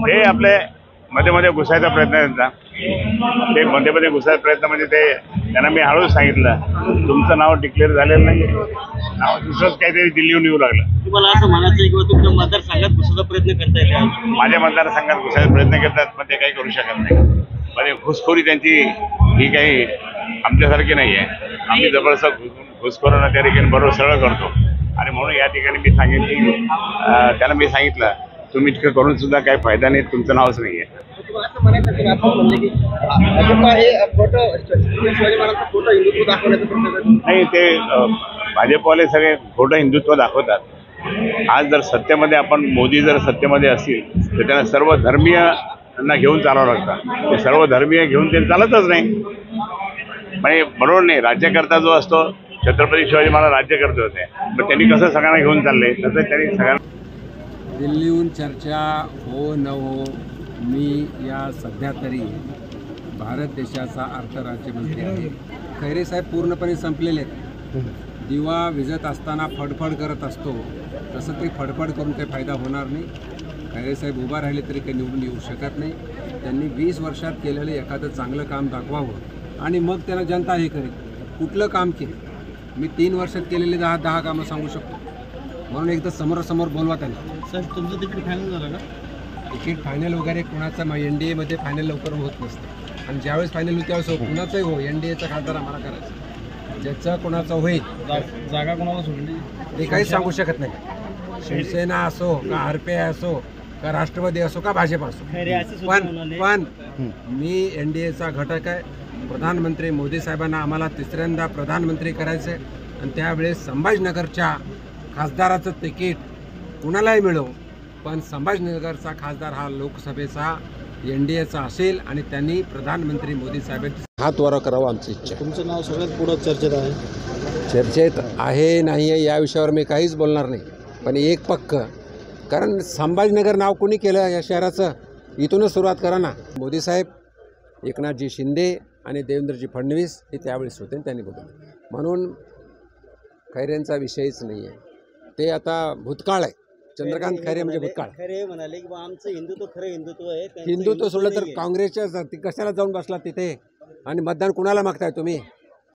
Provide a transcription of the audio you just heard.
ते आपले मध्ये मध्ये घुसायचा प्रयत्न आहे त्यांचा. ते मध्ये मध्ये घुसायचा प्रयत्न म्हणजे ते त्यांना मी हळूच सांगितलं तुमचं नाव डिक्लेअर झालेलं नाही, नाव दुसरंच काहीतरी दिल्लीहून येऊ लागलं. तुम्हाला असं म्हणायचं किंवा तुमच्या मतदारसंघात घुसायचा प्रयत्न करताय? माझ्या मतदारसंघात घुसायचा प्रयत्न करतात पण ते काही करू शकत नाही. म्हणजे घुसखोरी त्यांची ही काही आमच्यासारखी नाही आहे. आम्ही जबरदस्त घुसखोरांना त्या ठिकाणी बरोबर सरळ करतो आणि म्हणून या ठिकाणी मी सांगेन की त्याला मी सांगितलं तुम्ही इतकं करून सुद्धा काही फायदा नाही, तुमचं नावच नाही आहे. असं म्हणायचं की आपण म्हणले की भाजपा हे शिवाजी महाराजांचं खोटं हिंदुत्व दाखवण्याचा प्रयत्न करतो. नाही, ते भाजपवाले सगळे खोटं हिंदुत्व दाखवतात. आज जर सत्तेमध्ये आपण मोदी जर सत्तेमध्ये असतील तर त्यांना सर्व धर्मीयांना घेऊन चालावं लागतं. ते सर्व धर्मीय घेऊन ते चालतच नाही. म्हणजे बरोबर नाही. राज्यकर्ता जो असतो, छत्रपती शिवाजी महाराज राज्य करते होते, पण त्यांनी कसं सगळ्यांना घेऊन चालले तसं त्यांनी सगळ्यांना. दिल्लीहून चर्चा हो न हो, मी या सध्या तरी भारत देशाचा अर्थ राज्यमंत्री आहे. खैरे साहेब पूर्णपणे संपलेले आहेत. दिवा विझत असताना फडफड करत असतो तसं ते फडफड करून काही फायदा होणार नाही. खैरे साहेब उभा राहिले तरी काही निवडून येऊ शकत नाही. त्यांनी 20 वर्षात केलेलं एखादं चांगलं काम दाखवावं आणि मग त्यांना जनता हे करेल. कुठलं काम केलं? मी 3 वर्षात केलेले 10 कामं सांगू शकतो. म्हणून एकदा समोरासमोर बोलवा त्यांना. सर तुमचं तिकीट फायनल झालं का? तिकीट फायनल वगैरे कुणाचं NDA मध्ये फायनल लवकर होत नसतं आणि ज्यावेळेस फायनल होईल त्यावेळेस कुणाचंही हो, NDAचा खासदार आम्हाला करायचं. ज्याचं कुणाचं होईल जागा कोणाला सोडली ते काहीच सांगू शकत नाही. शिवसेना असो का RPI असो का राष्ट्रवादी असो का भाजप असो, पण मी NDAचा घटक आहे. प्रधानमंत्री मोदी साहेबांना आम्हाला तिसऱ्यांदा प्रधानमंत्री करायचं आहे आणि त्यावेळेस संभाजीनगरच्या खासदाराचं तिकीट कुणालाही मिळो, पण संभाजीनगरचा खासदार हा लोकसभेचा NDAचा असेल आणि त्यांनी प्रधानमंत्री मोदी साहेबांची हात वर करावा आमची इच्छा. तुमचं नाव सगळ्यात पुढं चर्चेत आहे. चर्चेत आहे नाही आहे या विषयावर मी काहीच बोलणार नाही. पण एक पक्क, कारण संभाजीनगर नाव कोणी केलं या शहराचं, इथूनच सुरुवात करा ना. मोदी साहेब, एकनाथजी शिंदे आणि देवेंद्रजी फडणवीस हे त्यावेळेस होते आणि त्यांनी बघितलं. म्हणून खैरेंचा विषयच नाही आहे. ते आता भूतकाळ आहे. चंद्रकांत खैरे म्हणजे भूतकाळ. खैरे म्हणाले की आमचं हिंदुत्व खरं हिंदुत्व आहे. हिंदुत्व सोडलं तर काँग्रेसच्या कशाला जाऊन बसला तिथे आणि मतदान कुणाला मागताय तुम्ही?